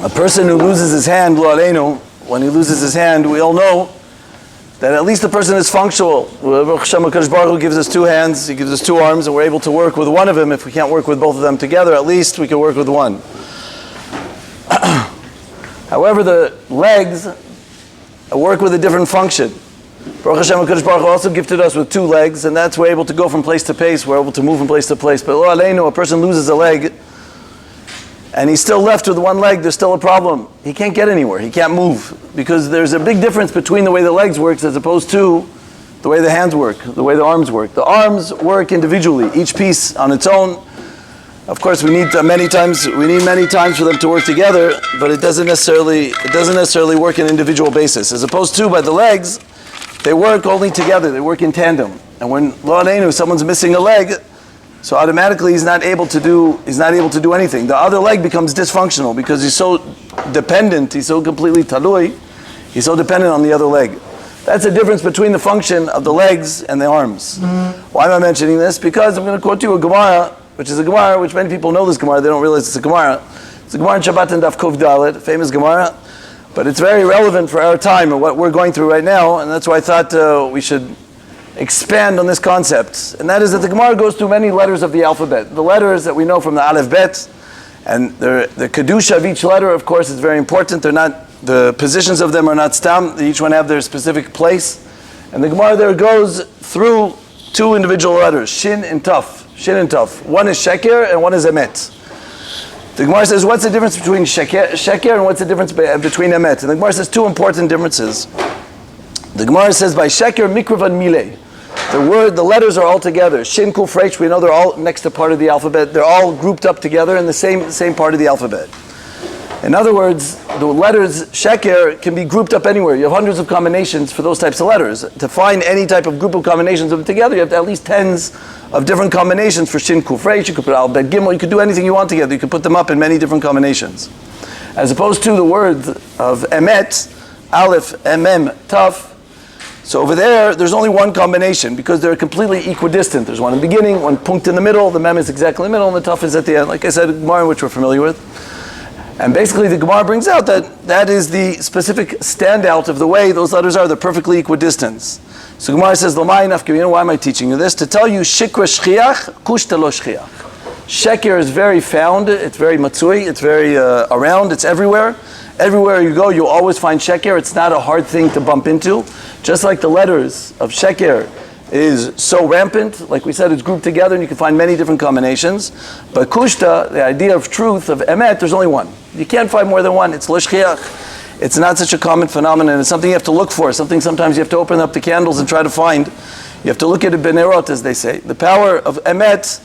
A person who loses his hand, lo aleinu, when he loses his hand, we all know that at least the person is functional. Baruch Hashem, HaKadosh Baruch Hu gives us two hands, He gives us two arms, and we're able to work with one of them. If we can't work with both of them together, at least we can work with one. However, the legs work with a different function. Baruch Hashem, HaKadosh Baruch Hu also gifted us with two legs, and that's we're able to go from place to place, we're able to move from place to place. But lo aleinu, a person loses a leg, and he's still left with one leg, there's still a problem. He can't get anywhere, he can't move. Because there's a big difference between the way the legs work as opposed to the way the hands work, the way the arms work. The arms work individually, each piece on its own. Of course, we need many times for them to work together, but it doesn't necessarily work on an individual basis. As opposed to by the legs, they work only together, they work in tandem. And when lo aleinu, someone's missing a leg, so automatically he's not able to do anything. The other leg becomes dysfunctional because he's so dependent, he's so completely talui, he's so dependent on the other leg. That's the difference between the function of the legs and the arms. Why am I mentioning this? Because I'm going to quote you a Gemara, which is a Gemara, which many people know this Gemara, they don't realize it's a Gemara. It's a Gemara in Shabbat and Daf Kuf Dalet, famous Gemara, but it's very relevant for our time and what we're going through right now, and that's why I thought we should expand on this concept, and that is that the Gemara goes through many letters of the alphabet. The letters that we know from the Aleph Bet, and the Kedusha of each letter, of course, is very important. They're not, the positions of them are not stam, they each one have their specific place. And the Gemara there goes through two individual letters, Shin and Taf. Shin and Taf. One is Sheker and one is Emet. The Gemara says, what's the difference between Sheker and what's the difference between Emet? And the Gemara says two important differences. The Gemara says, by Sheker, Mikrav and Mileh. The letters are all together. Shin, Kuf, Resh, we know they're all next to part of the alphabet. They're all grouped up together in the same part of the alphabet. In other words, the letters Sheker can be grouped up anywhere. You have hundreds of combinations for those types of letters. To find any type of group of combinations of them together, you have at least tens of different combinations for Shin, Kuf, Resh. You could put Al, Bet, Gimel. You could do anything you want together. You could put them up in many different combinations. As opposed to the word of Emet, Aleph, Mem, Taf. So over there's only one combination because they're completely equidistant. There's one in the beginning, one punct in the middle, the mem is exactly in the middle, and the taf is at the end. Like I said, Gemara, which we're familiar with. And basically the Gemara brings out that is the specific standout of the way those letters are. They're perfectly equidistant. So Gemara says, why am I teaching you this? To tell you, shikra shchiach, kushta lo shchiach. Sheker is very found, it's very matzui, it's very around, it's everywhere. Everywhere you go, you'll always find sheker. It's not a hard thing to bump into. Just like the letters of sheker is so rampant, like we said, it's grouped together and you can find many different combinations. But kushta, the idea of truth, of emet, there's only one. You can't find more than one. It's lo shchiach. It's not such a common phenomenon. It's something you have to look for. Something sometimes you have to open up the candles and try to find. You have to look at it benerot, as they say. The power of emet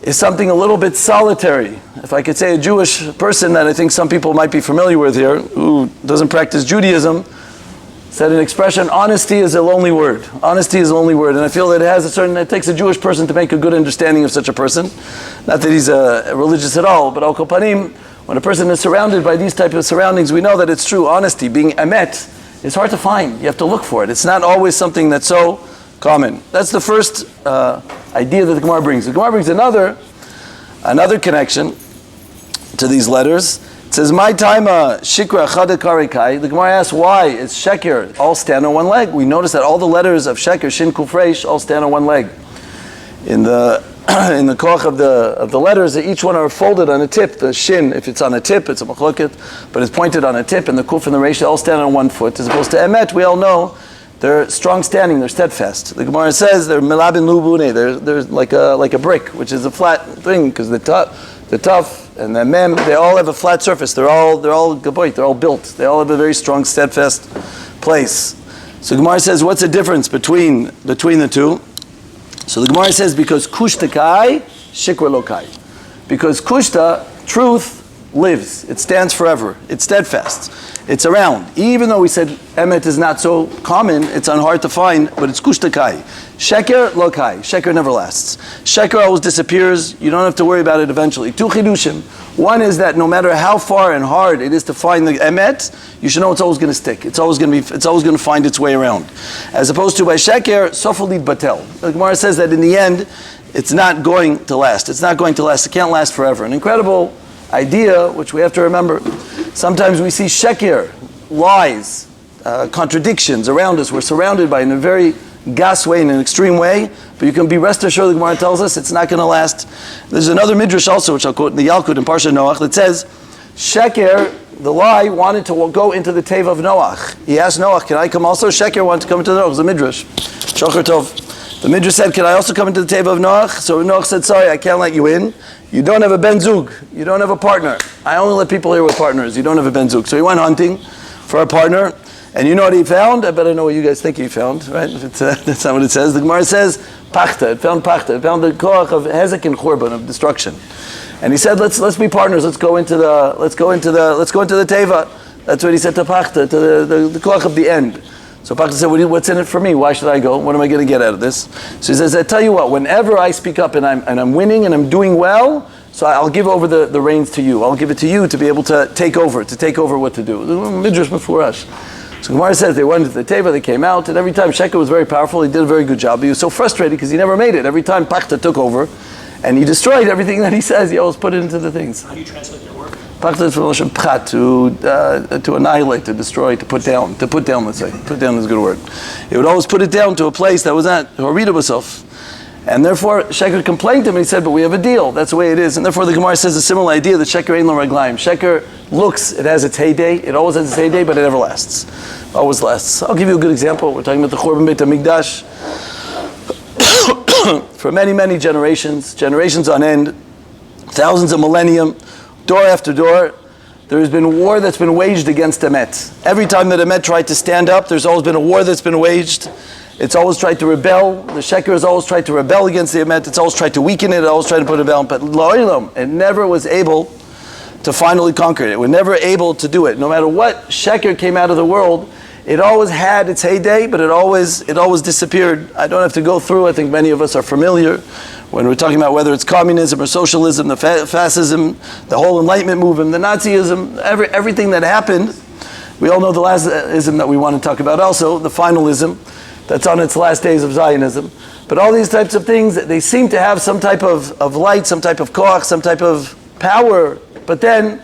is something a little bit solitary. If I could say a Jewish person that I think some people might be familiar with here, who doesn't practice Judaism, said an expression, honesty is a lonely word. Honesty is a lonely word. And I feel that it takes a Jewish person to make a good understanding of such a person. Not that he's religious at all, but al kol panim, when a person is surrounded by these type of surroundings, we know that it's true. Honesty, being emet, is hard to find. You have to look for it. It's not always something that's so common. That's the first idea that the Gemara brings. The Gemara brings another connection to these letters. It says, my time shikra chada karikai. The Gemara asks, why is sheker all stand on one leg? We notice that all the letters of sheker, shin, kuf, resh, all stand on one leg. In the koch of the letters, each one are folded on a tip. The shin, if it's on a tip, it's a machloket, but it's pointed on a tip, and the kuf and the resh all stand on one foot. As opposed to emet, we all know they're strong standing, they're steadfast. The Gemara says they're milabin lubune, they're like a brick, which is a flat thing, because the taf and the mem, they all have a flat surface. They're all gaboit, they're all built. They all have a very strong, steadfast place. So Gemara says, what's the difference between the two? So the Gemara says, because kushta kai, shikra lokai. Because kushta, truth, lives. It stands forever. It's steadfast. It's around. Even though we said emet is not so common, it's hard to find, but it's kushta kai. Sheker lokai. Sheker never lasts. Sheker always disappears. You don't have to worry about it eventually. Two chidushim. One is that no matter how far and hard it is to find the emet, you should know it's always going to stick. It's always going to find its way around. As opposed to by sheker, sofalid batel. The Gemara says that in the end, it's not going to last. It's not going to last. It can't last forever. An incredible idea, which we have to remember. Sometimes we see sheker, lies, contradictions around us. We're surrounded by it in a very gas way, in an extreme way, but you can be rest assured, the Gemara tells us, it's not going to last. There's another midrash also, which I'll quote in the Yalkut in Parsha Noach, that says, sheker, the lie, wanted to go into the teva of Noach. He asked Noach, can I come also? Sheker wanted to come into the Noach. It was a midrash. Shachar Tov. The midrash said, can I also come into the teva of Noach? So Noach said, sorry, I can't let you in. You don't have a ben zug. You don't have a partner. I only let people here with partners. You don't have a ben zug. So he went hunting for a partner. And you know what he found? I better know what you guys think he found, right? That's not what it says. The Gemara says, pachta. It found pachta. It found the koach of hezek and churban, of destruction. And he said, let's be partners. Let's go into the teva. That's what he said to pachta, to the koach of the end. So pachta said, what's in it for me? Why should I go? What am I going to get out of this? So he says, I tell you what. Whenever I speak up and I'm winning and I'm doing well, so I'll give over the reins to you. I'll give it to you to be able to take over what to do. Midrash Mefurash. So Gemara says they went into the teva, they came out, and every time Sheker was very powerful, he did a very good job. But he was so frustrated because he never made it. Every time Pachta took over, and he destroyed everything that he says, he always put it into the things. How do you translate your word? Pachta is from Lashon Pchat, to annihilate, to destroy, to put down, let's say. Put down is a good word. He would always put it down to a place that was not Horida B'sof. And therefore, Sheker complained to him, and he said, but we have a deal. That's the way it is. And therefore, the Gemara says a similar idea that Sheker ain't lo raglayim. Sheker looks, it has its heyday. It always has its heyday, but it never lasts. Always lasts. I'll give you a good example. We're talking about the Churban Beit HaMikdash. For many, many generations on end, thousands of millennium, door after door, there has been war that's been waged against Emet. Every time that Emet tried to stand up, there's always been a war that's been waged. It's always tried to rebel. The Sheker has always tried to rebel against the Emet. It's always tried to weaken it. It always tried to put it down. But Lo'ilam, it never was able to finally conquer it. It was never able to do it. No matter what Sheker came out of the world, it always had its heyday, but it always disappeared. I don't have to go through. I think many of us are familiar when we're talking about whether it's communism or socialism, the fascism, the whole Enlightenment movement, the Nazism, everything that happened. We all know the last ism that we want to talk about also, the finalism. That's on its last days of Zionism. But all these types of things, they seem to have some type of light, some type of koach, some type of power, but then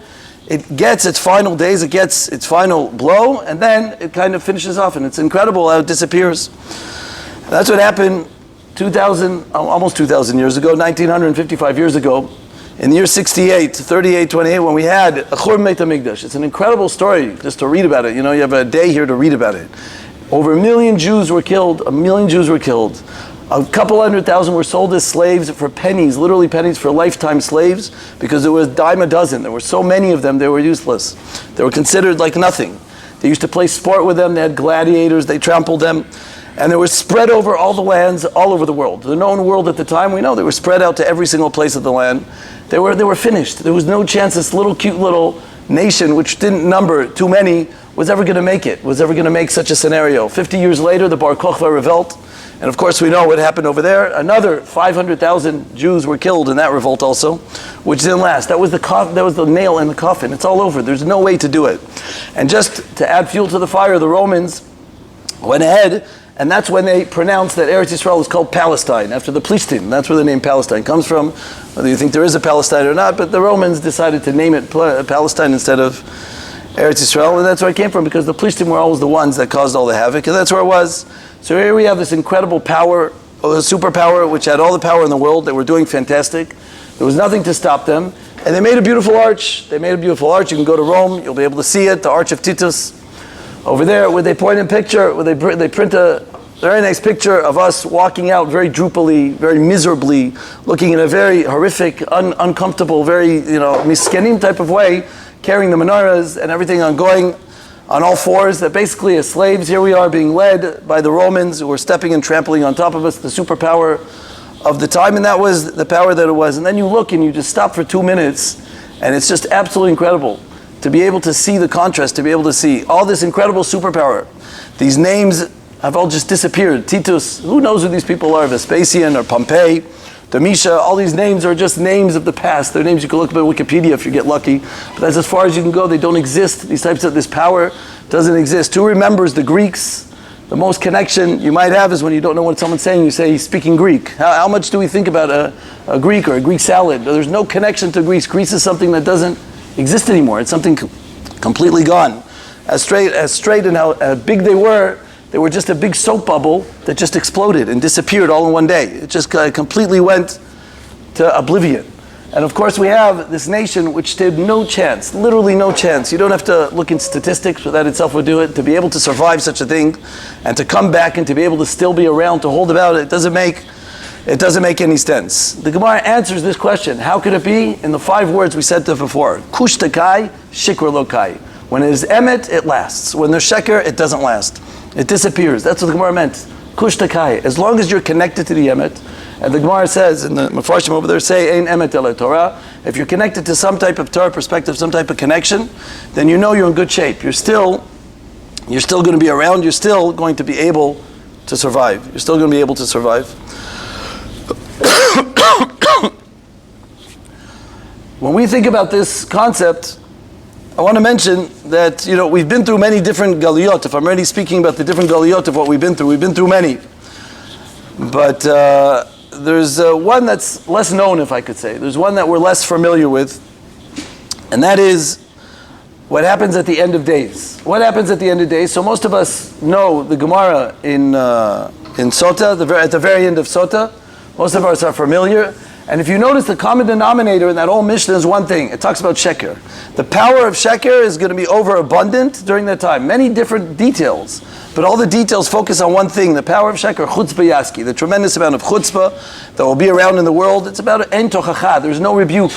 it gets its final days, it gets its final blow, and then it kind of finishes off, and it's incredible how it disappears. And that's what happened almost 2,000 years ago, 1,955 years ago, in the year 68, 38, 28, when we had a Churban Beit HaMikdash. It's an incredible story just to read about it. You know, you have a day here to read about it. Over 1 million Jews were killed. 1 million Jews were killed. A couple 100,000 were sold as slaves for pennies, literally pennies for lifetime slaves, because there was a dime a dozen. There were so many of them, they were useless. They were considered like nothing. They used to play sport with them. They had gladiators. They trampled them. And they were spread over all the lands, all over the world. The known world at the time, we know, they were spread out to every single place of the land. They were finished. There was no chance this little cute little nation, which didn't number too many, was ever going to make it, was ever going to make such a scenario. 50 years later, the Bar Kokhba revolt, and of course we know what happened over there. Another 500,000 Jews were killed in that revolt also, which didn't last. That was the nail in the coffin. It's all over. There's no way to do it. And just to add fuel to the fire, the Romans went ahead, and that's when they pronounced that Eretz Yisrael is called Palestine, after the Plishtim. That's where the name Palestine comes from, whether you think there is a Palestine or not, but the Romans decided to name it Palestine instead of Eretz Yisrael, and that's where it came from, because the Plishtim were always the ones that caused all the havoc, and that's where it was. So here we have this incredible power, a superpower, which had all the power in the world. They were doing fantastic. There was nothing to stop them, and they made a beautiful arch. You can go to Rome, you'll be able to see it, the Arch of Titus. Over there, where they point in picture, where they print a very nice picture of us walking out very droopily, very miserably, looking in a very horrific, uncomfortable, very, miskenim type of way, carrying the menorahs and everything on going on all fours, that basically as slaves, here we are being led by the Romans who were stepping and trampling on top of us, the superpower of the time, and that was the power that it was. And then you look and you just stop for 2 minutes, and it's just absolutely incredible to be able to see the contrast, to be able to see all this incredible superpower. These names have all just disappeared. Titus, who knows who these people are? Vespasian or Pompey, Domitian, all these names are just names of the past. They're names you can look up at Wikipedia if you get lucky. But that's as far as you can go. They don't exist. This power doesn't exist. Who remembers the Greeks? The most connection you might have is when you don't know what someone's saying, you say he's speaking Greek. How much do we think about a Greek or a Greek salad? There's no connection to Greece. Greece is something that doesn't exist anymore. It's something completely gone. As straight and how big they were just a big soap bubble that just exploded and disappeared all in one day. It just completely went to oblivion. And of course we have this nation which stood no chance, literally no chance. You don't have to look in statistics, but that itself would do it. To be able to survive such a thing and to come back and to be able to still be around to hold about it, it doesn't make any sense. The Gemara answers this question. How could it be? In the 5 words we said before. Kush takai, shikra lokai. When it is emet, it lasts. When there's sheker, it doesn't last. It disappears. That's what the Gemara meant. Kush takai. As long as you're connected to the emet, and the Gemara says, and the Mefarshim over there say, Ein emet ele Torah. If you're connected to some type of Torah perspective, some type of connection, then you know you're in good shape. You're still going to be around. You're still going to be able to survive. You're still going to be able to survive. When we think about this concept, I want to mention that, we've been through many different galiyot. If I'm already speaking about the different galiyot of what we've been through many. But there's one that's less known, if I could say. There's one that we're less familiar with, and that is what happens at the end of days. What happens at the end of days? So most of us know the Gemara in Sota, at the very end of Sota. Most of us are familiar. And if you notice, the common denominator in that whole Mishnah is one thing. It talks about sheker. The power of sheker is going to be overabundant during that time. Many different details. But all the details focus on one thing, the power of sheker, chutzpah yaski, the tremendous amount of chutzpah that will be around in the world. It's about en tochacha. There's no rebuke.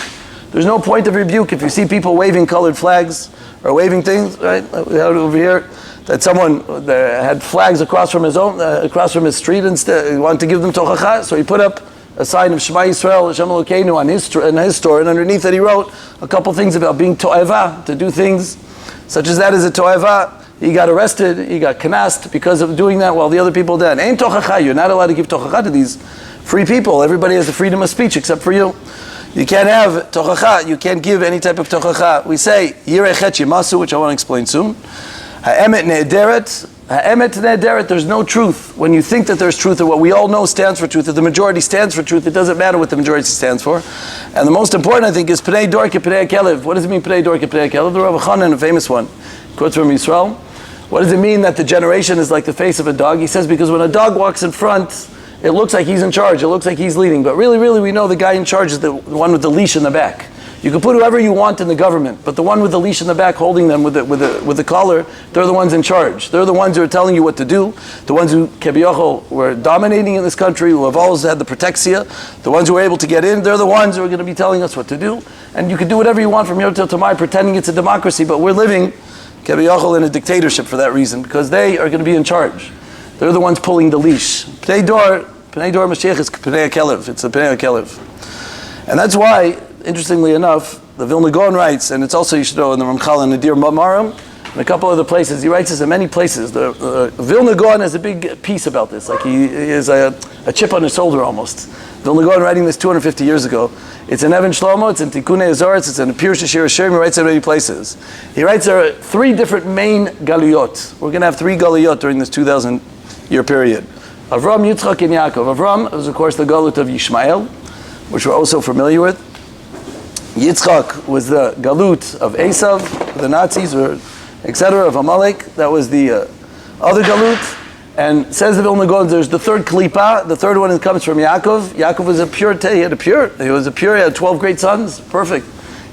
There's no point of rebuke. If you see people waving colored flags or waving things, right? We had over here that someone had flags across from his street and he wanted to give them tochacha, so he put up a sign of Shema Yisrael, Hashem Elokeinu in his store, and underneath it he wrote a couple things about being to'eva, to do things such as that is a to'eva. He got arrested, he got kanast because of doing that while the other people did. Ain't tochacha, you're not allowed to give tochacha to these free people. Everybody has the freedom of speech except for you. You can't have tochacha, you can't give any type of tochacha. We say, Yirei chet yimasu, which I want to explain soon. Ha'emet ne'ederet. Ha'emet ne'ederet, there's no truth. When you think that there's truth, or what we all know stands for truth, if the majority stands for truth, it doesn't matter what the majority stands for. And the most important, I think, is Pnei Dor K'Pnei HaKelev. What does it mean, Pnei Dor K'Pnei HaKelev? The Rav Chanan, a famous one, quotes from Yisrael. What does it mean that the generation is like the face of a dog? He says, because when a dog walks in front, it looks like he's in charge, it looks like he's leading. But really, we know the guy in charge is the one with the leash in the back. You can put whoever you want in the government, but the one with the leash in the back holding them with the collar, they're the ones in charge. They're the ones who are telling you what to do. The ones who, Kebiyachol, were dominating in this country, who have always had the protexia, the ones who were able to get in, they're the ones who are going to be telling us what to do. And you can do whatever you want from here till tomorrow, pretending it's a democracy, but we're living, Kebiyachol, in a dictatorship for that reason, because they are going to be in charge. They're the ones pulling the leash. Pnei Dor Mashiach is Pnei HaKelev. It's the Pnei HaKelev. And that's why, interestingly enough, the Vilna Gaon writes, and it's also, you should know, in the Ramchal and Nadir Mamarim, and a couple other places, he writes this in many places. The Vilna Gaon has a big piece about this, like he is a chip on his shoulder almost. Vilna Gaon writing this 250 years ago. It's in Evan Shlomo, it's in Tikkunei Azoretz, it's in Pirush Shir Hashirim, he writes it in many places. He writes there are 3 different main galiyot. We're going to have 3 galiyot during this 2,000-year period. Avram, Yitzchak, and Yaakov. Avram was, of course, the galut of Yishmael, which we're also familiar with. Yitzchak was the galut of Esav, the Nazis, or etc., of Amalek. That was the other galut. And says the Vilna Gaon, there's the third klipa. The third one that comes from Yaakov. Yaakov was a pure, he had 12 great sons. Perfect.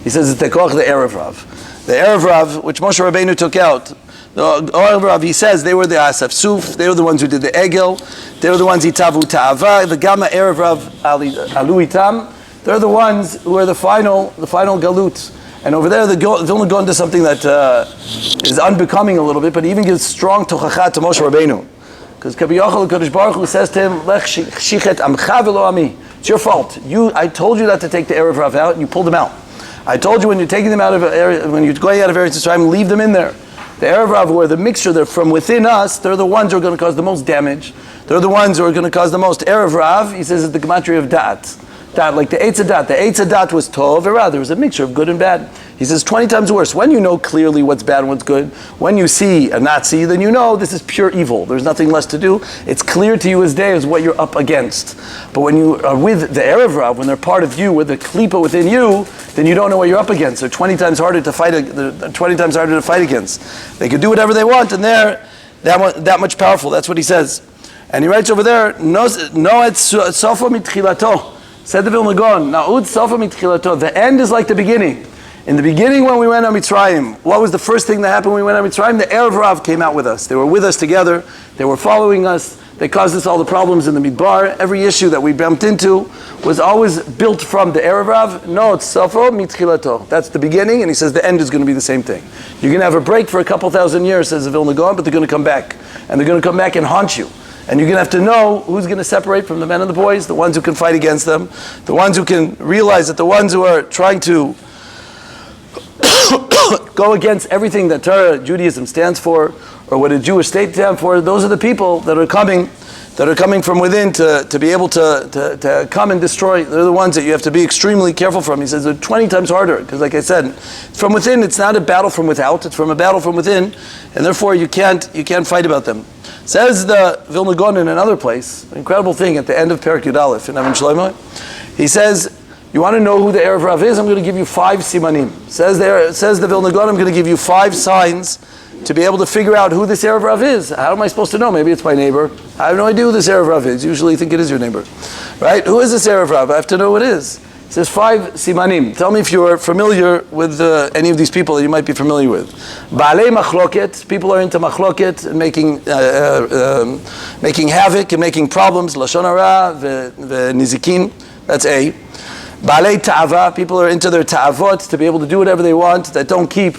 He says it's the Erev Rav. The Erev Rav, which Moshe Rabbeinu took out, the Erev Rav, he says they were the Asaf Suf, they were the ones who did the Egel, they were the ones Itavu Ta'ava, the Gamma Erev Rav Alu Itam. They're the ones who are the final galut. And over there, the Vilna Gaon does something that is unbecoming a little bit, but he even gives strong tochacha to Moshe Rabbeinu. Because Kabiyachal Kadosh Baruch Hu says to him, Lech shichet amcha v'lo ami. It's your fault. I told you not to take the Erev Rav out, and you pulled them out. I told you when you're taking them out of when you're going out of Eretz Yisrael, leave them in there. The Erev Rav, who are the mixture, they're from within us, they're the ones who are going to cause the most damage. They're the ones who are going to cause the most. Erev Rav, he says, is the gematria of Da'at. Dat, like the Eitz Dat. The Eitz Dat was tov v'ra. There was a mixture of good and bad. He says 20 times worse. When you know clearly what's bad and what's good, when you see a Nazi, then you know this is pure evil. There's nothing less to do. It's clear to you as day as what you're up against. But when you are with the Erev Rav, when they're part of you, with the klipa within you, then you don't know what you're up against. They're 20 times harder to fight. 20 times harder to fight against. They can do whatever they want, and they're that much powerful. That's what he says. And he writes over there, no et sofa mitchilato. Said the Vilna Gaon, na'ud sofa mitchilato. The end is like the beginning. In the beginning, when we went on Mitzrayim, what was the first thing that happened when we went on Mitzrayim? The Erev Rav came out with us. They were with us together. They were following us. They caused us all the problems in the Midbar. Every issue that we bumped into was always built from the Erev Rav. No, it's sofo mitchilato. That's the beginning, and he says the end is going to be the same thing. You're going to have a break for a couple thousand years, says the Vilna Gaon, but they're going to come back. And they're going to come back and haunt you. And you're going to have to know who's going to separate from the men and the boys, the ones who can fight against them, the ones who can realize that the ones who are trying to go against everything that Torah, Judaism stands for, or what a Jewish state stands for, those are the people that are coming from within to be able to come and destroy. They're the ones that you have to be extremely careful from. He says they're 20 times harder, because like I said, from within, it's not a battle from without, it's from a battle from within, and therefore you can't fight about them. Says the Vilna Gaon in another place, an incredible thing at the end of Perek Yud Aleph in Avin Shlomo. He says, you want to know who the Erev Rav is? I'm going to give you 5 simanim. Says the Vilna Gaon, I'm going to give you 5 signs to be able to figure out who this Erev Rav is. How am I supposed to know? Maybe it's my neighbor. I have no idea who this Erev Rav is. Usually you think it is your neighbor. Right? Who is this Erev Rav? I have to know who it is. It says 5 simanim. Tell me if you're familiar with any of these people that you might be familiar with. Baalei machloket. People are into machloket and making havoc and making problems. Lashon hara v'nizikin. That's A. Baalei ta'ava. People are into their ta'avot, to be able to do whatever they want, that don't keep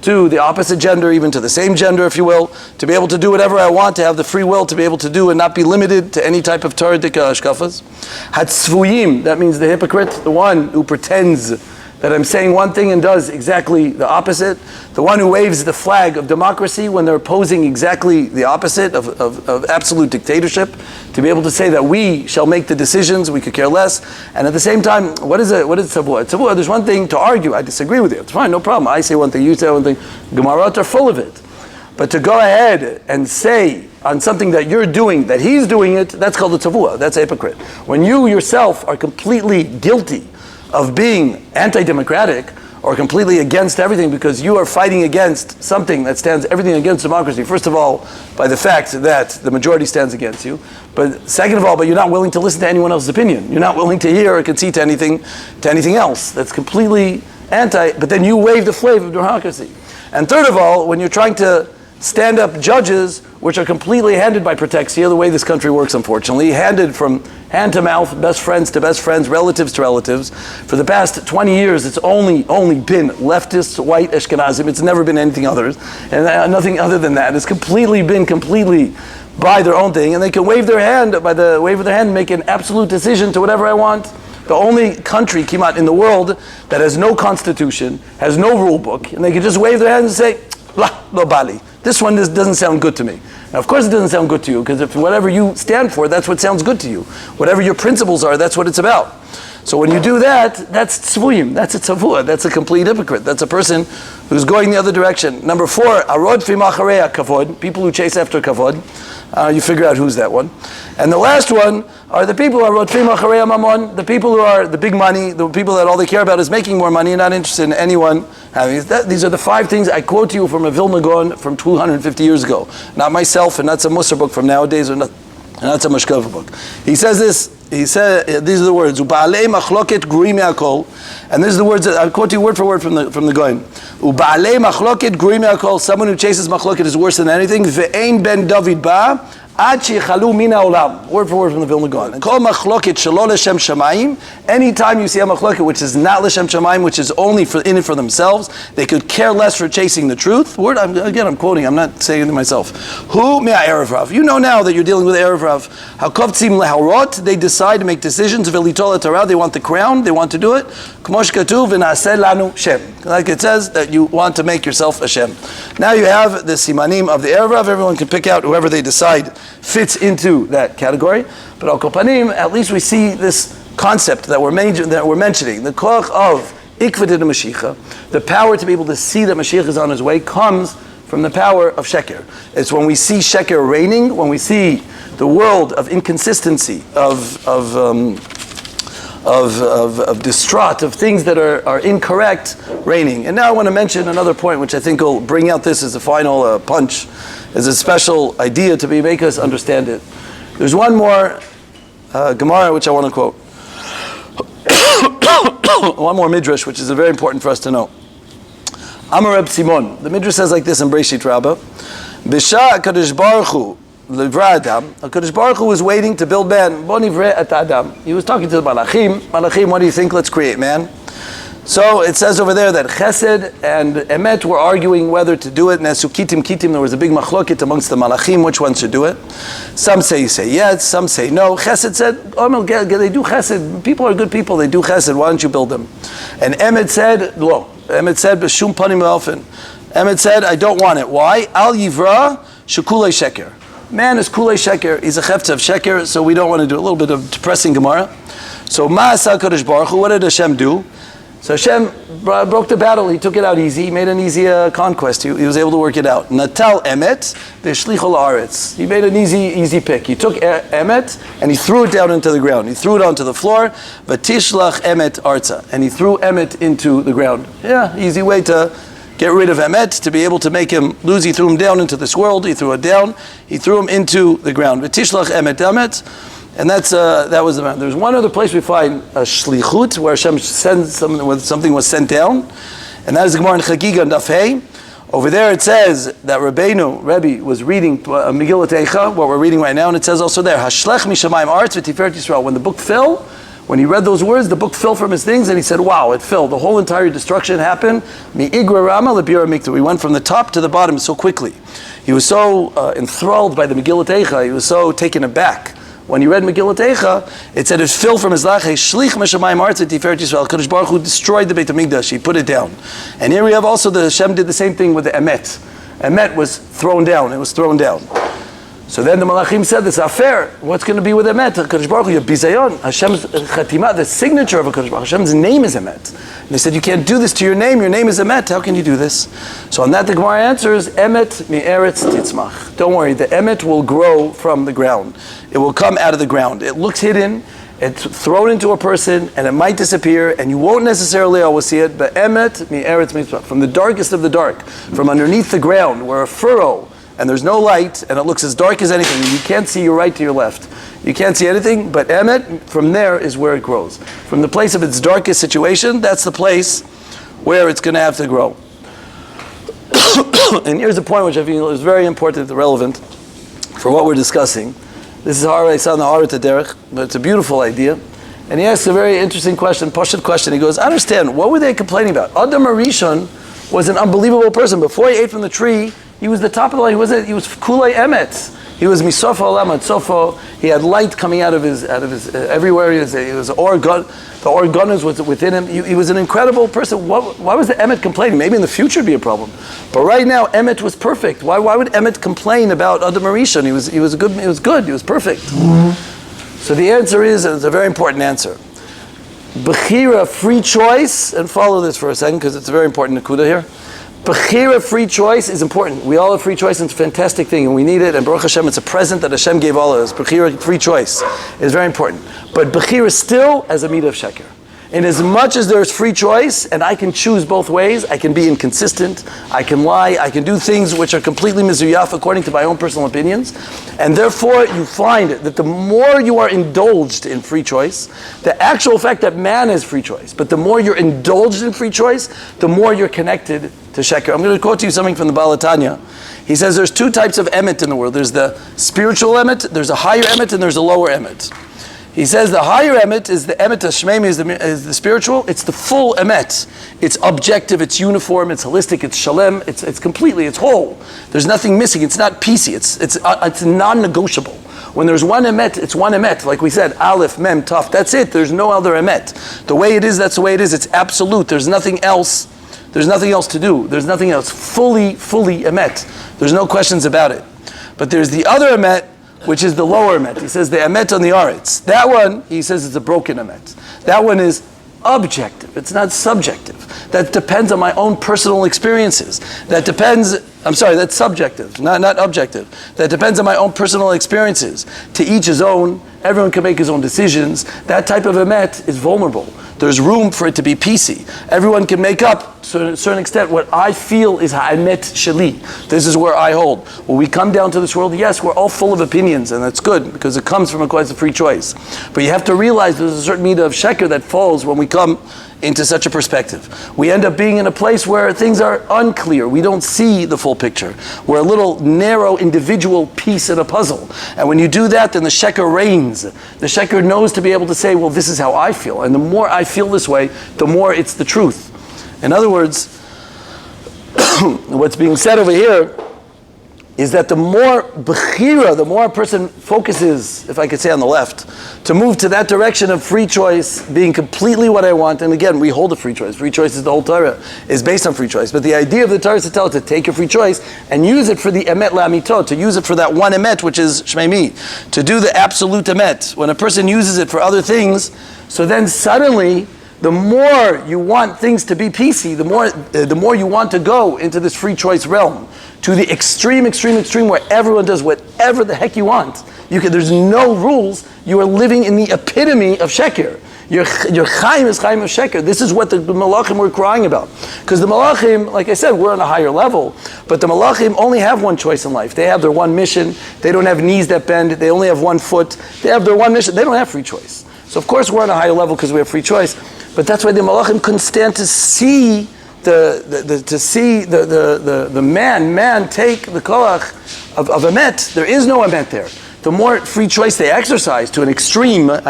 to the opposite gender, even to the same gender, if you will, to be able to do whatever I want, to have the free will to be able to do and not be limited to any type of Torah hashkafas. Hatzvuyim, that means the hypocrite, the one who pretends that I'm saying one thing and does exactly the opposite, the one who waves the flag of democracy when they're opposing exactly the opposite of absolute dictatorship, to be able to say that we shall make the decisions, we could care less, and at the same time, what is tzavua? Tzavua, there's one thing to argue, I disagree with you, it's fine, no problem, I say one thing, you say one thing, Gemarot are full of it. But to go ahead and say on something that you're doing, that he's doing it, that's called a tzavua, that's a hypocrite. When you yourself are completely guilty of being anti-democratic or completely against everything because you are fighting against something that stands everything against democracy. First of all, by the fact that the majority stands against you. But second of all, but you're not willing to listen to anyone else's opinion. You're not willing to hear or concede to anything else. That's completely anti, but then you wave the flag of democracy. And third of all, when you're trying to stand up judges which are completely handed by protexia, the way this country works, unfortunately, handed from hand to mouth, best friends to best friends, relatives to relatives. For the past 20 years, it's only been leftists, white Ashkenazim. It's never been anything other, and nothing other than that. It's been completely by their own thing, and they can wave their hand, by the wave of their hand, make an absolute decision to whatever I want. The only country, Kimat, in the world that has no constitution, has no rule book, and they can just wave their hand and say, La, lo bali. This one doesn't sound good to me. Now, of course it doesn't sound good to you, because if whatever you stand for, that's what sounds good to you. Whatever your principles are, that's what it's about. So when you do that, that's tzvuyim, that's a tzavua, that's a complete hypocrite. That's a person who's going the other direction. Number 4, arod fi macharei kavod, people who chase after kavod. You figure out who's that one. And the last one are the people who are arod fi macharei mamon, the people who are the big money, the people that all they care about is making more money and not interested in anyone having that. These are the 5 things I quote to you from a Vilna Gaon from 250 years ago. Not myself and not some Musar book from nowadays, or not some Mashkova book. He says this. He said, these are the words, Uba'alei machloket gruim me'akol, and this is the words that I quote you word for word from the Gaon. Uba'alei machloket gruim me'akol, someone who chases machloket is worse than anything. Ve'ein ben David ba, ad shechalu min ha'olam. Word for word from the Vilna Gaon. And kol machloket shelo l'shem shamayim, anytime you see a machloket which is not l'shem shamayim, which is only in it for themselves, they could care less for chasing the truth. I'm quoting, I'm not saying it myself. Hu me'a Erev Rav. You know now that you're dealing with Erev Rav. Hakovtzim leharot, they decide to make decisions. V'litol Torah, they want the crown, they want to do it. K'mosh katuv v'naseh lanu shem. Like it says that you want to make yourself a shem. Now you have the simanim of the Erev Rav. Everyone can pick out whoever they decide fits into that category. But al kol panim, at least we see this concept that we're mentioning, the koach of ikvad Mashiach, the power to be able to see that Mashiach is on his way, comes from the power of sheker. It's when we see sheker reigning, when we see the world of inconsistency, of distraught, of things that are incorrect reigning. And now I want to mention another point, which I think will bring out this as a final punch, as a special idea to make us understand it. There's one more Gemara which I want to quote. One more midrash, which is very important for us to know. Amar Reb Simon. The midrash says like this in Breshit Rabbah: Bisha HaKadosh Baruch Hu livra Adam. HaKadosh Baruch Hu was waiting to build man. Bo nivre et Adam. He was talking to the Malachim. Malachim, what do you think? Let's create man. So it says over there that Chesed and Emet were arguing whether to do it. Nesukitim kitim. There was a big machlokit amongst the Malachim which one should do it. Some say yes. Some say no. Chesed said, "Oh, they do Chesed. People are good people. They do Chesed. Why don't you build them?" And Emet said, "No." Emet said, "B'shum panim ve'ofen." Emet said, "I don't want it. Why? Al yivra shekulei sheker. Man is kulei sheker. He's a chefta of sheker, so we don't want to do a little bit of depressing Gemara." So Ma'aseh Kadosh Baruch Hu, what did Hashem do? So Hashem broke the battle. He took it out easy. He made an easy conquest. He was able to work it out. Natal Emet v'shlichol haaretz. He made an easy pick. He took Emet and he threw it down into the ground. He threw it onto the floor. V'tishlach Emet arza. And he threw Emet into the ground. Yeah, easy way to get rid of Emet, to be able to make him lose. He threw him down into this world. He threw it down. He threw him into the ground. V'tishlach Emet. And that was the man. There's one other place we find a shlichut, where Hashem sends something was sent down, and that is the Gemara in Chagiga and Daf Hey. Over there it says that Rebbe was reading Megillat Eicha, what we're reading right now, and it says also there, Hashlech mishamayim aretz v'tiferet Yisrael. When the book fell, when he read those words, the book fell from his things, and he said, wow, it fell. The whole entire destruction happened. Mi igra rama lebira mikta. We went from the top to the bottom so quickly. He was so enthralled by the Megillat Eicha, he was so taken aback. When you read Megillat Eicha, it said it fell from his lach. Shlich meshamayim aretz v'tiferet Yisrael. Kadosh Baruch Hu destroyed the Beit HaMikdash. He put it down. And here we have also the Hashem did the same thing with the Emet. Emet was thrown down. It was thrown down. So then the Malachim said, "This is unfair. What's going to be with Emet? Kadosh Baruch Hu, bizayon. Hashem's chatima, the signature of a Kadosh Baruch Hu. Hashem's name is Emet." And they said, "You can't do this to your name. Your name is Emet. How can you do this?" So on that, the Gemara answers, "Emet mi'eretz titzmach." Don't worry, the Emet will grow from the ground. It will come out of the ground. It looks hidden. It's thrown into a person, and it might disappear, and you won't necessarily always see it. But Emet mi'eretz titzmach, from the darkest of the dark, from underneath the ground, where a furrow. And there's no light, and it looks as dark as anything. You can't see your right to your left. You can't see anything, but Emet, from there is where it grows. From the place of its darkest situation, that's the place where it's going to have to grow. And here's a point which I feel is very important and relevant for what we're discussing. This is Harei San Haaret Derech, but it's a beautiful idea. And he asks a very interesting question, Pashut question. He goes, I understand, what were they complaining about? Adam Arishon was an unbelievable person. Before he ate from the tree, he was the top of the line. He was Kulei Emet. He was Misofa Olam Sofo. He had light coming out of his everywhere. He was organ. The organas was within him. He was an incredible person. Why was the Emet complaining? Maybe in the future it'd be a problem. But right now Emet was perfect. Why would Emet complain about Adam Arishon? He was good. He was perfect. So the answer is, and it's a very important answer. Bechira, free choice, and follow this for a second because it's a very important nakuda here. Bechira, free choice, is important. We all have free choice, and it's a fantastic thing, and we need it. And Baruch Hashem, it's a present that Hashem gave all of us. Bechira, free choice, is very important. But Bechira still as a midah of sheker. In as much as there's free choice, and I can choose both ways, I can be inconsistent, I can lie, I can do things which are completely mizuyaf according to my own personal opinions. And therefore, you find that the more you are indulged in free choice, the actual fact that man is free choice, but the more you're indulged in free choice, the more you're connected to sheker. I'm going to quote to you something from the Baal Tanya. He says there's two types of emet in the world. There's the spiritual emet, there's a higher emet, and there's a lower emet. He says the higher emet is the emet hashmeimi, is the spiritual. It's the full emet. It's objective, it's uniform, it's holistic, it's shalem, it's completely, it's whole. There's nothing missing, it's not piecey, it's non-negotiable. When there's one emet, it's one emet. Like we said, aleph, mem, taf, that's it. There's no other emet. The way it is, that's the way it is. It's absolute. There's nothing else. There's nothing else to do. There's nothing else. Fully emet. There's no questions about it. But there's the other emet, which is the lower emet. He says the emet on the aretz. That one, he says, is a broken emet. That one is objective. It's not subjective. That depends on my own personal experiences. That's subjective, not objective. That depends on my own personal experiences. To each his own. Everyone can make his own decisions. That type of emet is vulnerable. There's room for it to be PC. Everyone can make up, to a certain extent, what I feel is ha'emet sheli. This is where I hold. When we come down to this world, yes, we're all full of opinions, and that's good, because it comes from a quite a free choice. But you have to realize there's a certain meter of sheker that falls when we come into such a perspective. We end up being in a place where things are unclear. We don't see the full picture. We're a little narrow individual piece in a puzzle. And when you do that, then the sheker reigns. The sheker knows to be able to say, well, this is how I feel. And the more I feel this way, the more it's the truth. In other words, what's being said over here is that the more bechira, the more a person focuses, if I could say on the left, to move to that direction of free choice, being completely what I want. And again, we hold a free choice. Free choice is the whole Torah, is based on free choice. But the idea of the Torah is to tell it to take your free choice and use it for the emet la'amitot, to use it for that one emet, which is shmeimi, to do the absolute emet. When a person uses it for other things, so then suddenly, the more you want things to be PC, the more you want to go into this free choice realm, to the extreme where everyone does whatever the heck you want. There's no rules. You are living in the epitome of sheker. Your chaim is chaim of sheker. This is what the malachim were crying about. Because the malachim, like I said, we're on a higher level, but the malachim only have one choice in life. They have their one mission. They don't have knees that bend. They only have one foot. They have their one mission. They don't have free choice. So of course we're on a higher level because we have free choice. But that's why the malachim couldn't stand to see the man take the koach of emet. There is no emet there. The more free choice they exercise to an extreme that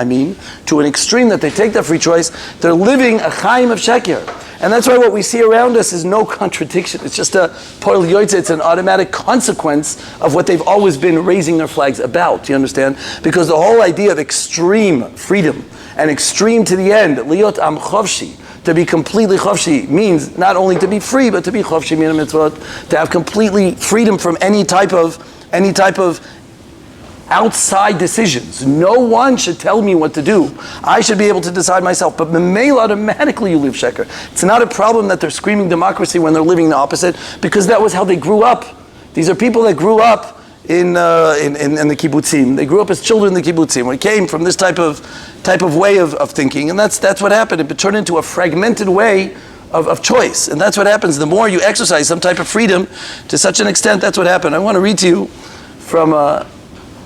they take that free choice, they're living a chaim of sheker. And that's why what we see around us is no contradiction. It's just a poil yoytze. It's an automatic consequence of what they've always been raising their flags about. You understand? Because the whole idea of extreme freedom and extreme to the end, liot am chovshi, to be completely chovshi, means not only to be free, but to be chovshi min mitzvot, to have completely freedom from any type of outside decisions. No one should tell me what to do. I should be able to decide myself. But memela, automatically you live sheker. It's not a problem that they're screaming democracy when they're living the opposite, because that was how they grew up. These are people that grew up in the kibbutzim. They grew up as children in the kibbutzim. We came from this type of way of thinking, and that's what happened. It turned into a fragmented way of choice, and that's what happens. The more you exercise some type of freedom to such an extent, that's what happened. I want to read to you from.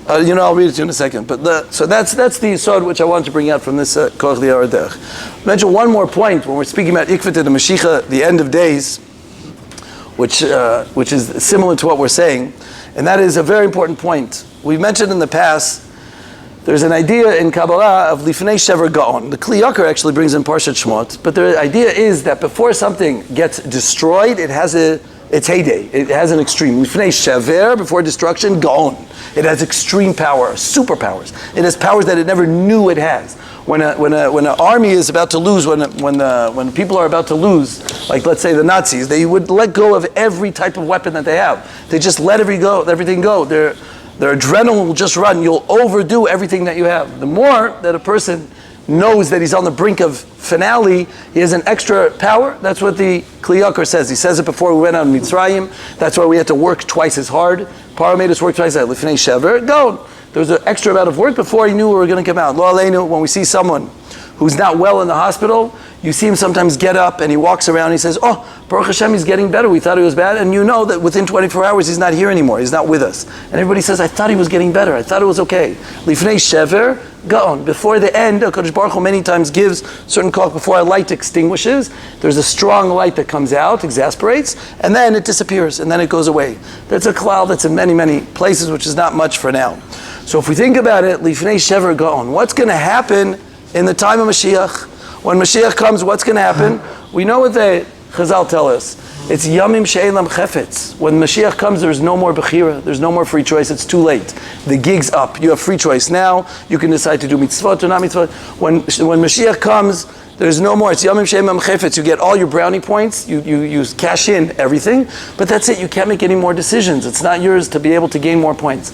I'll read it to you in a second. But so that's the yesod which I wanted to bring out from this koach li'aradech. Mention one more point when we're speaking about ikvet and the Mashiach, the end of days, which is similar to what we're saying, and that is a very important point. We've mentioned in the past. There's an idea in Kabbalah of lifnei shever gaon. The Kli Yakar actually brings in Parshat Shmot, but the idea is that before something gets destroyed, it has its heyday. It has an extreme. Lifnei shever, before destruction, gaon. It has extreme power, superpowers. It has powers that it never knew it has. When an army is about to lose, when people are about to lose, like let's say the Nazis, they would let go of every type of weapon that they have. They just let everything go. Their adrenaline will just run. You'll overdo everything that you have. The more that a person knows that he's on the brink of finale, he has an extra power. That's what the Kli Yakar says. He says it before we went on Mitzrayim. That's why we had to work twice as hard. Paro made us work twice as hard. Lifnei shever, go. There was an extra amount of work before he knew we were going to come out. Lo aleinu, when we see someone who's not well in the hospital, you see him sometimes get up and he walks around and he says, oh, Baruch Hashem, he's getting better. We thought he was bad. And you know that within 24 hours he's not here anymore. He's not with us. And everybody says, I thought he was getting better. I thought it was okay. Lifnei shever, gaon. Before the end, HaKadosh Baruch Hu many times gives certain call before a light extinguishes. There's a strong light that comes out, exasperates, and then it disappears, and then it goes away. That's a klal that's in many, many places, which is not much for now. So if we think about it, lifnei shever gaon, what's going to happen in the time of Mashiach? When Mashiach comes, what's going to happen? We know what the Chazal tell us. It's yamim she'elam chefetz. When Mashiach comes, there's no more bechira. There's no more free choice. It's too late. The gig's up. You have free choice now. You can decide to do mitzvot or not mitzvot. When Mashiach comes, there's no more. It's yamim she'elam chefetz. You get all your brownie points. You cash in everything. But that's it. You can't make any more decisions. It's not yours to be able to gain more points.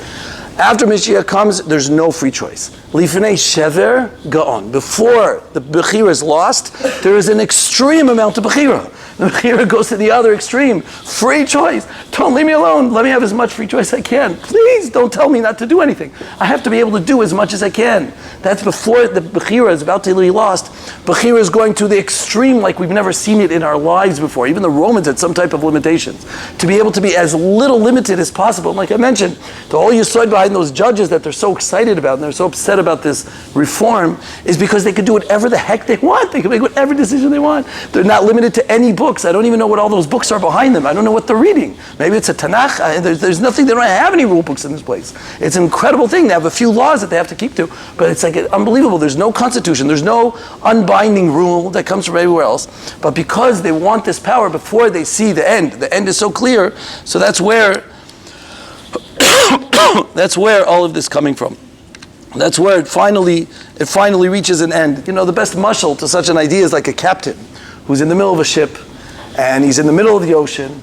After Mashiach comes, there's no free choice. Lifnei shever gaon. Before the bechira is lost, there is an extreme amount of bechira. The bechira goes to the other extreme. Free choice. Don't leave me alone. Let me have as much free choice as I can. Please don't tell me not to do anything. I have to be able to do as much as I can. That's before the bechira is about to be lost. Bechira is going to the extreme like we've never seen it in our lives before. Even the Romans had some type of limitations. To be able to be as little limited as possible. And like I mentioned, the whole yesod behind those judges that they're so excited about and they're so upset about this reform is because they could do whatever the heck they want. They can make whatever decision they want. They're not limited to any books. I don't even know what all those books are behind them. I don't know what they're reading. Maybe it's a Tanakh. There's nothing. They don't have any rule books in this place. It's an incredible thing. They have a few laws that they have to keep to, but it's like unbelievable. There's no constitution. There's no unbinding rule that comes from everywhere else. But because they want this power before they see the end is so clear. So that's where that's where all of this is coming from. That's where it finally reaches an end. You know, the best mashal to such an idea is like a captain who's in the middle of a ship, and he's in the middle of the ocean,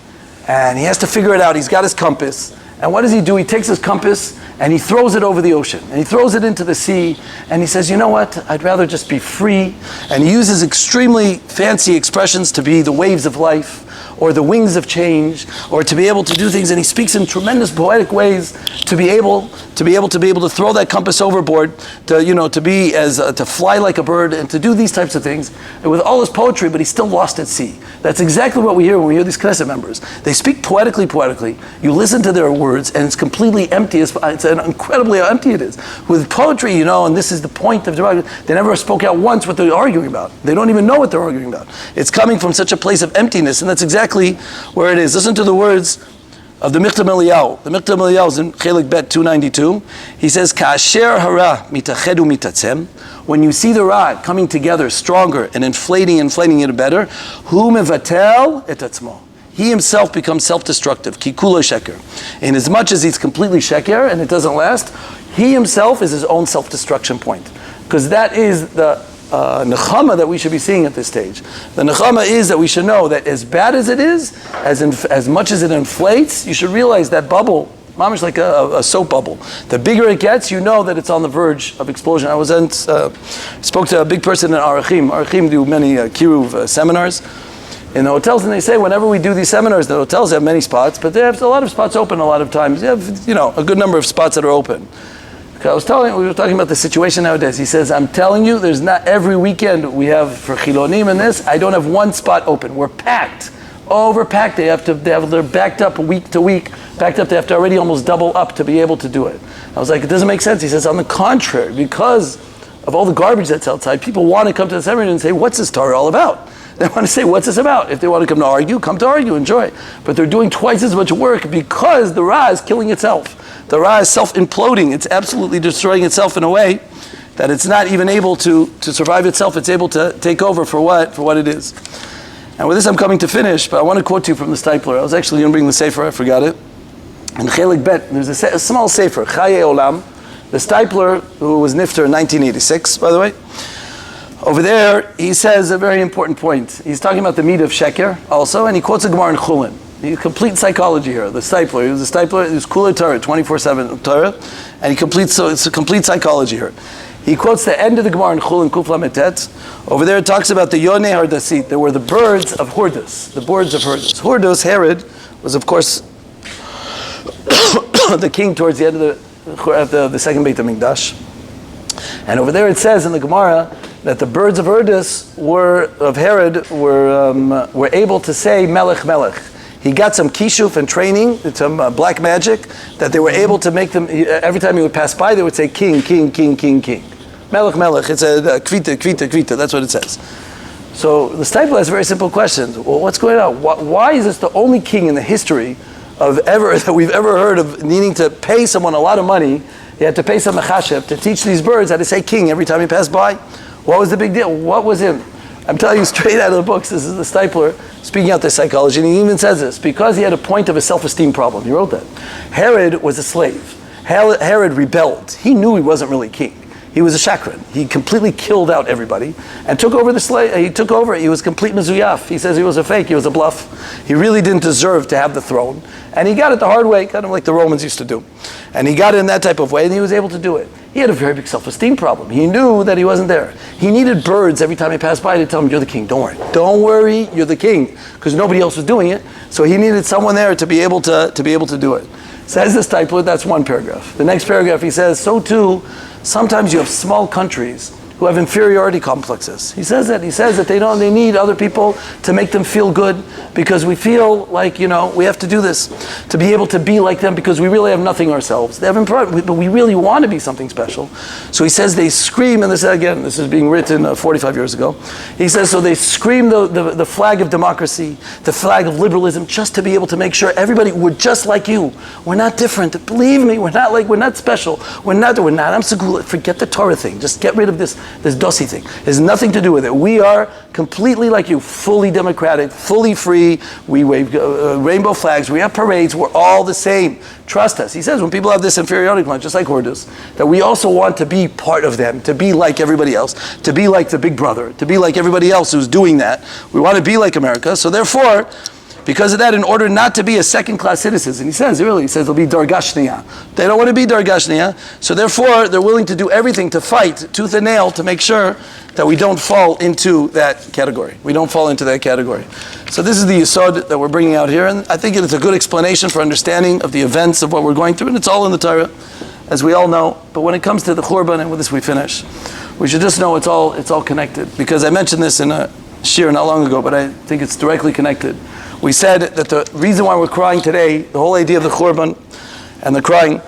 and he has to figure it out. He's got his compass, and what does he do? He takes his compass and he throws it over the ocean, and he throws it into the sea, and he says, you know what? I'd rather just be free. And he uses extremely fancy expressions to be the waves of life, or the wings of change, or to be able to do things, and he speaks in tremendous poetic ways to be able to throw that compass overboard, to fly like a bird, and to do these types of things, and with all his poetry, but he's still lost at sea. That's exactly what we hear when we hear these Knesset members. They speak poetically. You listen to their words, and it's completely empty. It's incredibly how empty it is. With poetry, and this is the point of democracy, they never spoke out once what they're arguing about. They don't even know what they're arguing about. It's coming from such a place of emptiness, and that's exactly where it is. Listen to the words of the Michtam Eliyahu. The Michtam Eliyahu is in Chelik Bet 292. He says, "Ka'asher hara mitachedu mitatzem." When you see the ra coming together stronger and inflating it better, hu mevatel et atzmo. He himself becomes self-destructive. Kikula sheker. In as much as he's completely sheker and it doesn't last, he himself is his own self-destruction point. Because that is the nechama that we should be seeing at this stage. The nechama is that we should know that as bad as it is, as much as it inflates, you should realize that bubble, mamish like a soap bubble. The bigger it gets, you know that it's on the verge of explosion. I spoke to a big person in Arachim. Arachim do many Kiruv seminars in the hotels, and they say whenever we do these seminars, the hotels have many spots, but they have a lot of spots open a lot of times. You have, a good number of spots that are open. We were talking about the situation nowadays. He says, I'm telling you, there's not every weekend we have for Chilonim and this, I don't have one spot open. We're packed, overpacked. They're backed up week to week, backed up. They have to already almost double up to be able to do it. I was like, it doesn't make sense. He says, on the contrary, because of all the garbage that's outside, people want to come to the seminar and say, what's this Torah all about? They want to say, what's this about? If they want to come to argue, enjoy. But they're doing twice as much work because the Ra is killing itself. The Ra is self-imploding. It's absolutely destroying itself in a way that it's not even able to survive itself. It's able to take over for what it is. And with this I'm coming to finish, but I want to quote to you from the Stipler. I was actually going to bring the Sefer, I forgot it. In Chelik Bet, there's a small Sefer, Chaye Olam. The Stipler, who was Nifter in 1986, by the way. Over there, he says a very important point. He's talking about the meat of Sheker also, and he quotes a Gemara in Chulin. He's complete psychology here. The Stipler, he was Kula Torah, 24/7 Torah, and so it's a complete psychology here. He quotes the end of the Gemara in Chulin, Kuf Lametet. Over there, it talks about the Yonei Hardasit. There were the birds of Hordus, the birds of Hordus. Hordus, Herod, was of course the king towards the end of the second Beit HaMikdash. And over there, it says in the Gemara that the birds of Hordus of Herod were able to say Melech Melech. He got some kishuf and training, some black magic, that they were able to make them, every time he would pass by, they would say king, king, king, king, king. Melech Melech, it's a kvita, kvita, kvita, that's what it says. So the Stipler has very simple questions. Well, what's going on? Why is this the only king in the history that we've ever heard of needing to pay someone a lot of money? He had to pay some mechashev to teach these birds how to say king every time he passed by. What was the big deal? What was him? I'm telling you straight out of the books, this is the Stipler speaking out their psychology, and he even says this, because he had a point of a self-esteem problem. He wrote that. Herod was a slave. Herod rebelled. He knew he wasn't really king. he was a shakran. He completely killed out everybody and took over the slave. He took over. He was complete mezuyaf. He says he was a fake. He was a bluff. He really didn't deserve to have the throne. And he got it the hard way, kind of like the Romans used to do. And he got it in that type of way, and he was able to do it. He had a very big self-esteem problem. He knew that he wasn't there. He needed birds every time he passed by to tell him, you're the king, don't worry. Don't worry, you're the king. Because nobody else was doing it. So he needed someone there to be able to do it. Says this type, that's one paragraph. The next paragraph he says, so too, sometimes you have small countries who have inferiority complexes. He says that they need other people to make them feel good because we feel like, we have to do this to be able to be like them because we really have nothing ourselves. They have but we really want to be something special. So he says they scream, and this is being written 45 years ago. He says, so they scream the flag of democracy, the flag of liberalism, just to be able to make sure everybody, we're just like you. We're not different. Believe me, we're not special. We're not, I'm segula. Forget the Torah thing. Just get rid of this dossi thing. It has nothing to do with it. We are completely like you, fully democratic, fully free. We wave rainbow flags. We have parades. We're all the same. Trust us. He says when people have this inferiority complex, just like Hordus, that we also want to be part of them, to be like everybody else, to be like the big brother, to be like everybody else who's doing that. We want to be like America. So therefore, because of that, in order not to be a second-class citizen, he says they'll be dargashniya. They don't want to be dargashniya, so therefore they're willing to do everything to fight tooth and nail to make sure that we don't fall into that category. We don't fall into that category. So this is the yesod that we're bringing out here, and I think it's a good explanation for understanding of the events of what we're going through, and it's all in the Torah, as we all know. But when it comes to the Churban, and with this we finish, we should just know it's all connected. Because I mentioned this in a shir not long ago, but I think it's directly connected. We said that the reason why we're crying today, the whole idea of the Churban and the crying,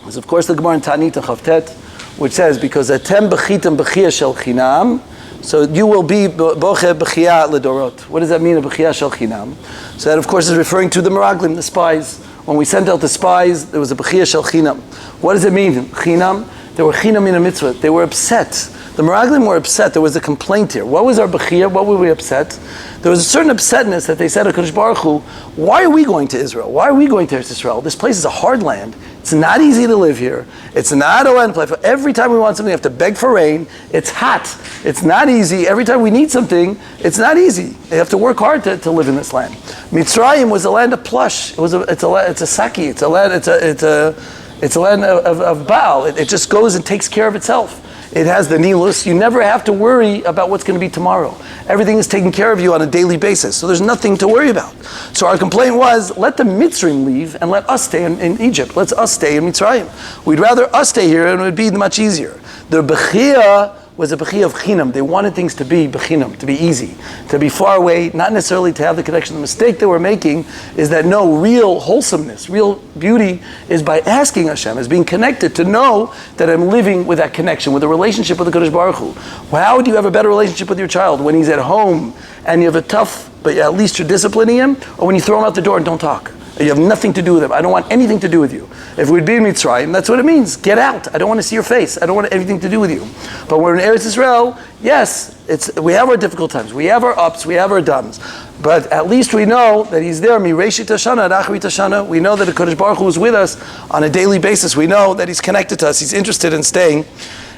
is of course the Gemara in Ta'anit Chavtet, which says, because atem bechitem bechia shel chinam, so you will be boche bechia ledorot. What does that mean, a bechia shel chinam? So that of course is referring to the meraglim, the spies. When we sent out the spies, there was a bechia shel chinam. What does it mean, chinam? They were chinam in a mitzvah. They were upset. The Meraglim were upset. There was a complaint here. What was our bechia? What were we upset? There was a certain upsetness that they said, HaKadosh Baruch Hu, why are we going to Israel? Why are we going to Eretz Israel? This place is a hard land. It's not easy to live here. It's not a land to play for. Every time we want something, we have to beg for rain. It's hot. It's not easy. Every time we need something, it's not easy. They have to work hard to live in this land. Mitzrayim was a land of plush. It's a saki. It's a land of Baal. It just goes and takes care of itself. It has the Nilus. You never have to worry about what's going to be tomorrow. Everything is taken care of you on a daily basis. So there's nothing to worry about. So our complaint was, let the Mitzrayim leave and let us stay in Egypt. Let us stay in Mitzrayim. We'd rather us stay here and it would be much easier. The Bechia was a Bechia of Chinam. They wanted things to be Bechinam, to be easy, to be far away, not necessarily to have the connection. The mistake that we're making is that no, real wholesomeness, real beauty is by asking Hashem, is being connected, to know that I'm living with that connection, with a relationship with the Kadosh Baruch Hu. Well, how do you have a better relationship with your child? When he's at home and you have a tough, but at least you're disciplining him, or when you throw him out the door and don't talk? You have nothing to do with him. I don't want anything to do with you. If we'd be in Mitzrayim, that's what it means. Get out. I don't want to see your face. I don't want anything to do with you. But when we're in Eretz Israel, yes, we have our difficult times. We have our ups. We have our downs. But at least we know that He's there. Mireshit Hashana, Achrit Hashana. We know that the Kodesh Baruch Hu is with us on a daily basis. We know that He's connected to us. He's interested in staying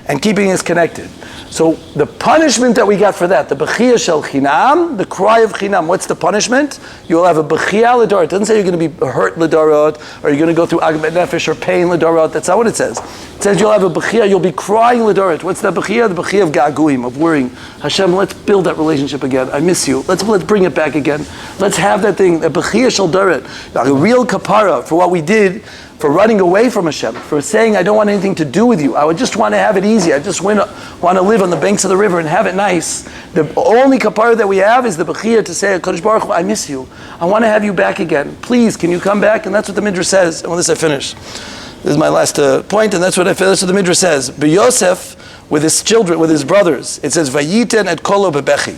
and keeping us connected. So the punishment that we got for that, the Bechia Shel Chinam, the cry of Chinam, what's the punishment? You'll have a Bechia L'Dorot. It doesn't say you're going to be hurt L'Dorot, or you're going to go through Agmet Nefesh or pain L'Dorot. That's not what it says. It says you'll have a Bechia, you'll be crying L'Dorot. What's the Bechia? The Bechia of Gaguim, of worrying. Hashem, let's build that relationship again. I miss you. Let's bring it back again. Let's have that thing, a Bechia Shel Dorot. A real kapara for what we did, for running away from Hashem, for saying I don't want anything to do with you. I would just want to have it easy. I just want to live on the banks of the river and have it nice. The only kapara that we have is the Bechia to say, Kodesh Baruch Hu, I miss you. I want to have you back again. Please, can you come back? And that's what the Midrash says. And with this I finish. This is my last point, and that's what the Midrash says. Yosef, with his children, with his brothers, it says, Vayiten et kolo bebechi.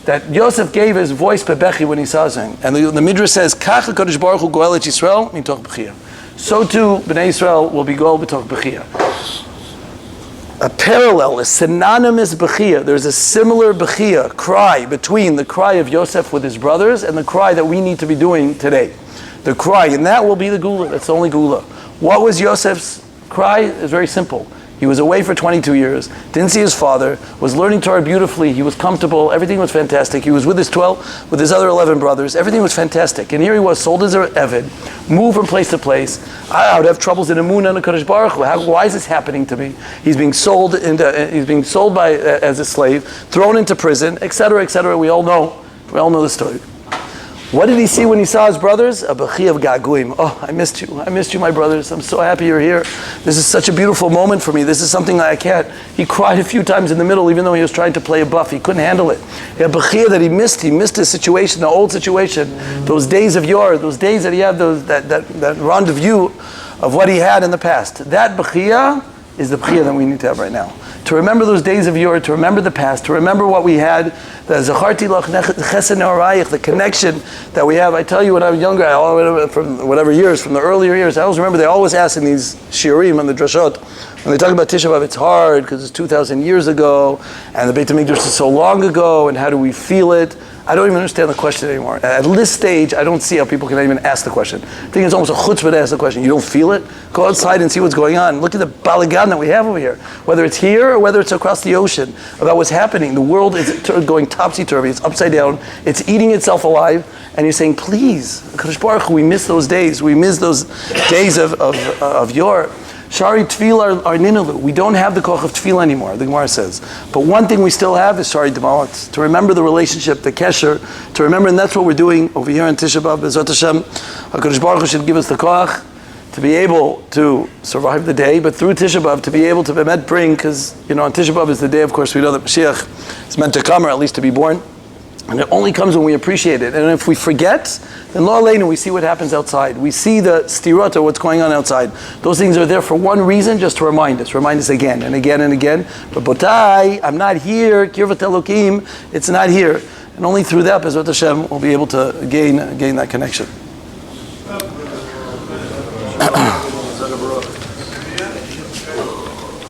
That Yosef gave his voice bebechi when he saw something. And the Midrash says, Kach HaKadosh Baruch Hu goel et Yisrael mitoch bechia. So too, Bnei Israel will be goel b'toch bechia. A parallel, a synonymous bechia. There's a similar bechia, cry, between the cry of Yosef with his brothers and the cry that we need to be doing today. The cry, and that will be the gula. That's the only gula. What was Yosef's Cry is very simple. He was away for 22 years, didn't see his father, was learning Torah beautifully, he was comfortable, everything was fantastic. He was with his other 11 brothers, everything was fantastic. And here he was, sold as an Eved, moved from place to place. I would have troubles in Amunah and the Kadosh Baruch Hu. Why is this happening to me? He's being sold as a slave, thrown into prison, etc., etc. We all know the story. What did he see when he saw his brothers? A bechi of gaguim. Oh, I missed you, my brothers. I'm so happy you're here. This is such a beautiful moment for me. This is something that I can't. He cried a few times in the middle, even though he was trying to play a buff. He couldn't handle it. He had bechi that he missed his situation, the old situation, those days of yore, those days that he had, that rendezvous of what he had in the past. That bechi is the bechi that we need to have right now. To remember those days of yore, to remember the past, to remember what we had, the connection that we have. I tell you, when I was younger, from the earlier years, I always remember they always ask in these shiurim and the drashot, when they talk about Tisha B'Av, it's hard because it's 2,000 years ago, and the Beit HaMikdash is so long ago, and how do we feel it? I don't even understand the question anymore. At this stage, I don't see how people can even ask the question. I think it's almost a chutzpah to ask the question. You don't feel it? Go outside and see what's going on. Look at the balagan that we have over here. Whether it's here or whether it's across the ocean, about what's happening. The world is going topsy-turvy. It's upside down. It's eating itself alive. And you're saying, please, Kadosh Baruch Hu, we miss those days. We miss those days of yore. Shari Tefillah are ninalu. We don't have the koch of Tefillah anymore, the Gemara says. But one thing we still have is Shari Demaot, to remember the relationship, the kesher, to remember, and that's what we're doing over here in Tisha B'Av. B'ezrat Hashem, HaKadosh Baruch Hu should give us the koch to be able to survive the day, but through Tisha B'Av to be able to bring, because, on Tisha B'Av is the day, of course, we know that Mashiach is meant to come, or at least to be born. And it only comes when we appreciate it. And if we forget, then lo aleinu, we see what happens outside. We see the stirot, or what's going on outside. Those things are there for one reason, just to remind us again and again and again. But botai, I'm not here, kirvat Elokim, it's not here. And only through that, B'ezrat Hashem, we'll be able to gain that connection.